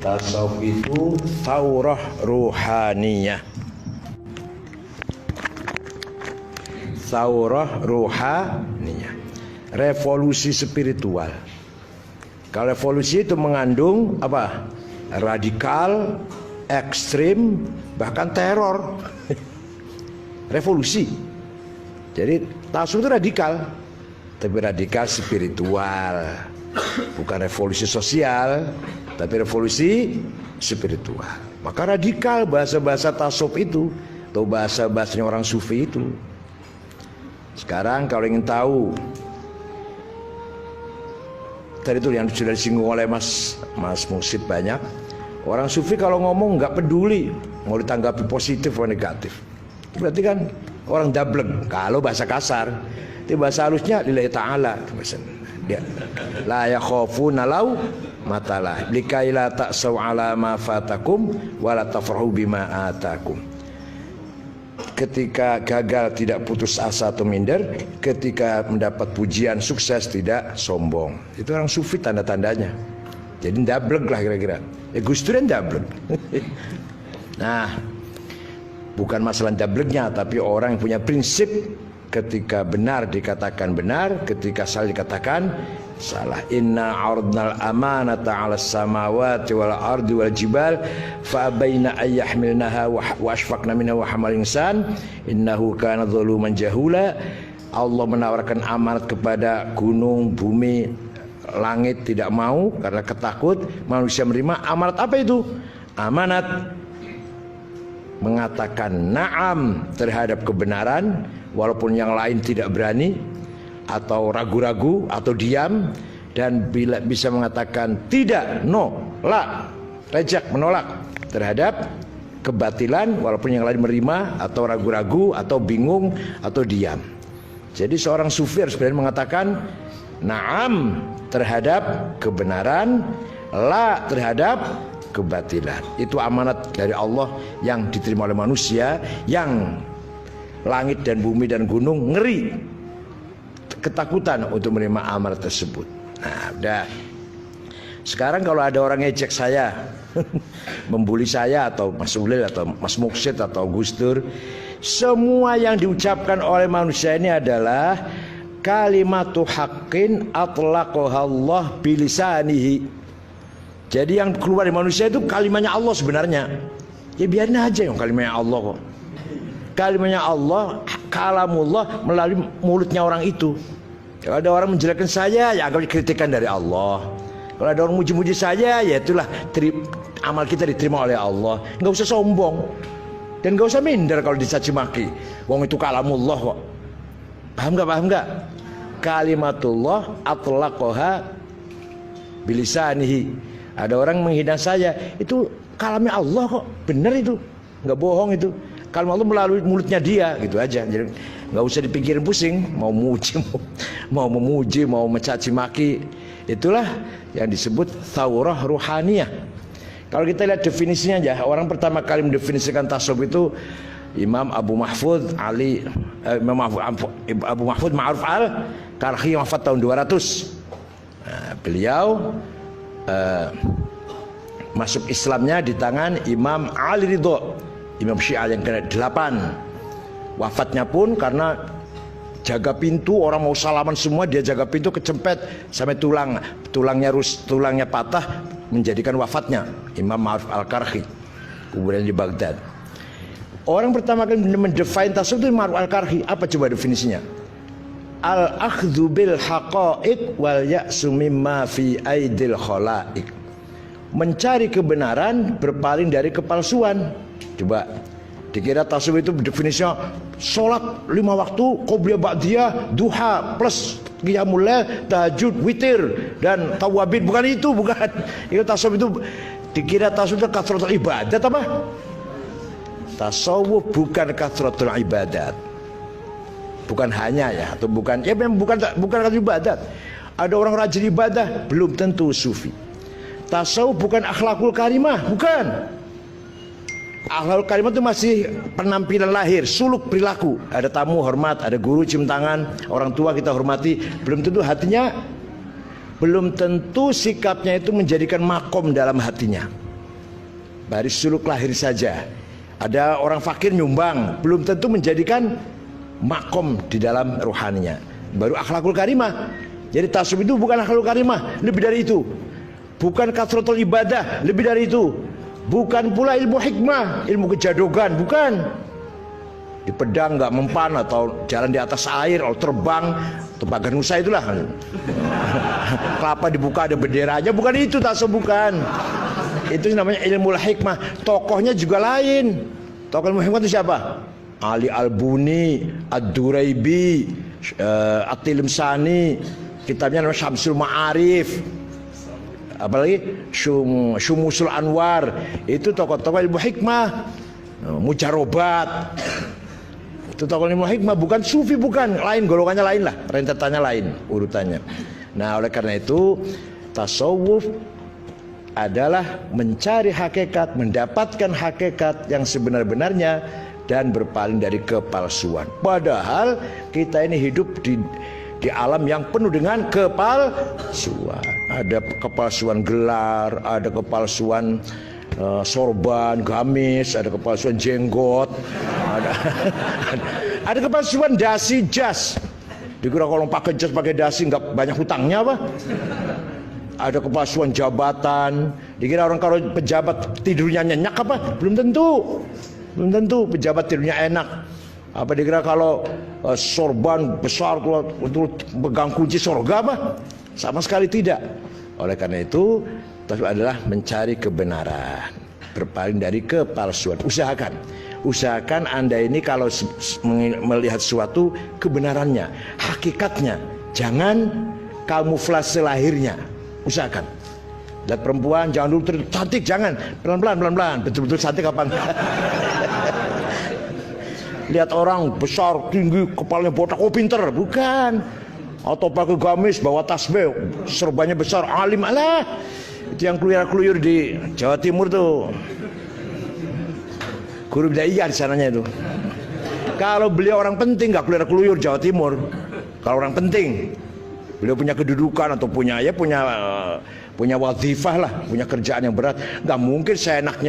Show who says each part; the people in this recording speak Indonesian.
Speaker 1: Tasawuf itu thaurah ruhaniyah. Thaurah ruhaniyah, revolusi spiritual. Kalau revolusi itu mengandung apa? Radikal, ekstrim, bahkan teror. Revolusi. Jadi tasawuf itu radikal, tapi radikal spiritual. Bukan revolusi sosial, tapi revolusi spiritual. Maka radikal bahasa-bahasa tasawuf itu, atau bahasa-bahasanya orang sufi itu. Sekarang kalau ingin tahu, tadi itu yang sudah disinggung oleh Mas Mursid banyak. Orang sufi kalau ngomong nggak peduli mau ditanggapi positif atau negatif. Berarti kan orang dableng. Kalau bahasa kasar, itu bahasa halusnya lillahi ta'ala. Dia la yakhafuna law matalah likai la ta'saw ala ma fatakum wa la tafrahu bima atakum. Ketika gagal tidak putus asa atau minder, ketika mendapat pujian sukses tidak sombong. Itu orang sufi tanda-tandanya. Jadi ndablek lah kira-kira. Gus Dur ndablek. Nah, bukan masalah ndableknya, tapi orang yang punya prinsip. Ketika benar dikatakan benar, ketika salah dikatakan salah. Inna ardnal amanata 'alas samawati wal ardi wal jibal fa abaina ay yahmilnaha wa ashfaqna minha wa hamal insan innahu kana zaluman jahula. Allah menawarkan amanat kepada gunung, bumi, langit tidak mau karena ketakut. Manusia menerima amanat. Apa itu? Amanat mengatakan na'am terhadap kebenaran walaupun yang lain tidak berani atau ragu-ragu atau diam, dan bila bisa mengatakan tidak, no, la, reject, menolak terhadap kebatilan walaupun yang lain menerima atau ragu-ragu atau bingung atau diam. Jadi seorang sufi harus berani mengatakan na'am terhadap kebenaran, la terhadap kebatilan. Itu amanat dari Allah yang diterima oleh manusia, yang langit dan bumi dan gunung ngeri, ketakutan untuk menerima amanat tersebut. Nah, udah. Sekarang kalau ada orang ngejek saya, membuli saya atau Mas Ulil atau Mas Muksid atau Gus Dur, semua yang diucapkan oleh manusia ini adalah kalimatu haqqin atlaqaha Allah bilisanihi. Jadi yang keluar dari manusia itu kalimatnya Allah sebenarnya. Ya biarin aja yang kalimatnya Allah kok. Kalimatnya Allah, kalamullah melalui mulutnya orang itu. Kalau ada orang menjelekkan saya, ya anggap kritikan dari Allah. Kalau ada orang muji-muji saya, ya itulah amal kita diterima oleh Allah. Nggak usah sombong dan nggak usah minder kalau dicaci maki. Wong itu kalamullah kok. Paham nggak? Paham nggak? Kalimatullah atlaqaha bilisanihi. Ada orang menghina saya, itu kalamnya Allah kok, benar itu, nggak bohong itu. Kalau Allah melalui mulutnya dia, gitu aja. Jadi nggak usah dipikirin pusing, mau muji, mau memuji, mau mencaci maki. Itulah yang disebut thaurah ruhaniyah. Kalau kita lihat definisinya aja, orang pertama kali mendefinisikan tasawuf itu Imam Abu Mahfud Ma'ruf al-Karhi, wafat tahun 200. Nah, beliau masuk Islamnya di tangan Imam Ali Ridho, Imam Syiah yang ke-8. Wafatnya pun karena jaga pintu, orang mau salaman semua, dia jaga pintu kecempet sampai tulangnya patah, menjadikan wafatnya Imam Ma'ruf al-Karhi, kuburan di Baghdad. Orang pertama kali mendefine tasawuf itu Ma'ruf al-Karhi. Apa coba definisinya? Al-akhdhu bil haqa'iq wal ya'su mimma fi aidil khalaiq. Mencari kebenaran, berpaling dari kepalsuan. Coba dikira tasawuf itu definisinya sholat 5 waktu, qobliyah ba'diyah, duha plus qiyamul lail, tahajud, witir dan tawabin. Bukan itu, bukan. Itu tasawuf itu dikira tasawuf itu kathratul ibadat apa? Tasawuf bukan kathratul ibadat. Bukan hanya ya, atau bukan ya, memang bukan kathratul ibadat. Ada orang rajin ibadah, belum tentu sufi. Tasawuf bukan akhlakul karimah, bukan. Akhlakul karimah itu masih penampilan lahir, suluk perilaku. Ada tamu hormat, ada guru cium tangan, orang tua kita hormati. Belum tentu hatinya, belum tentu sikapnya itu menjadikan makom dalam hatinya. dari suluk lahir saja. Ada orang fakir nyumbang, belum tentu menjadikan makom di dalam rohaninya. Baru akhlakul karimah. Jadi tasawuf itu bukan akhlakul karimah, lebih dari itu. Bukan kasratul ibadah, lebih dari itu. Bukan pula ilmu hikmah, ilmu kejadogan, bukan. Di pedang nggak mempan atau jalan di atas air atau terbang atau pagar nusa itulah. Kelapa dibuka ada benderanya, bukan itu tasawuf, bukan. Itu namanya ilmu hikmah. Tokohnya juga lain. Tokoh ilmu hikmah itu siapa? Ali Al-Buni, Ad-Duraibi, At-Tilimsani, kitabnya namanya Syamsul Ma'arif, apalagi Syumusul Anwar. Itu tokoh-tokoh ilmu hikmah. Mujarobat, itu tokoh ilmu hikmah, bukan sufi, bukan, lain, golongannya lain lah, rentetannya lain, urutannya. Nah, oleh karena itu tasawuf adalah mencari hakikat, mendapatkan hakikat yang sebenar-benarnya dan berpaling dari kepalsuan. Padahal kita ini hidup di alam yang penuh dengan kepalsuan. Ada kepalsuan gelar, ada kepalsuan sorban, gamis, ada kepalsuan jenggot, ada kepalsuan dasi jas. Dikira kalau pakai jas pakai dasi nggak banyak hutangnya apa? Ada kepalsuan jabatan. Dikira orang kalau pejabat tidurnya nyenyak apa? Belum tentu. Belum tentu pejabat tidurnya enak. Apa dikira kalau sorban besar untuk pegang kunci surga apa? Sama sekali tidak. Oleh karena itu tasawuf adalah mencari kebenaran, berpaling dari kepalsuan. Usahakan Anda ini kalau melihat sesuatu kebenarannya, hakikatnya, jangan kamuflase lahirnya. Usahakan. Lihat perempuan jangan dulu cantik, jangan, pelan-pelan, betul-betul cantik apa enggak. Lihat orang besar, tinggi, kepalanya botak, oh pinter, bukan. Atau pakai gamis, bawa tasbih, serbannya besar, alim, alah. Itu yang keluyur-keluyur di Jawa Timur tuh. Guru Bidayah di sananya itu. Kalau beliau orang penting nggak keluyur-keluyur Jawa Timur. Kalau orang penting, beliau punya kedudukan atau punya wazifah lah, punya kerjaan yang berat, nggak mungkin seenaknya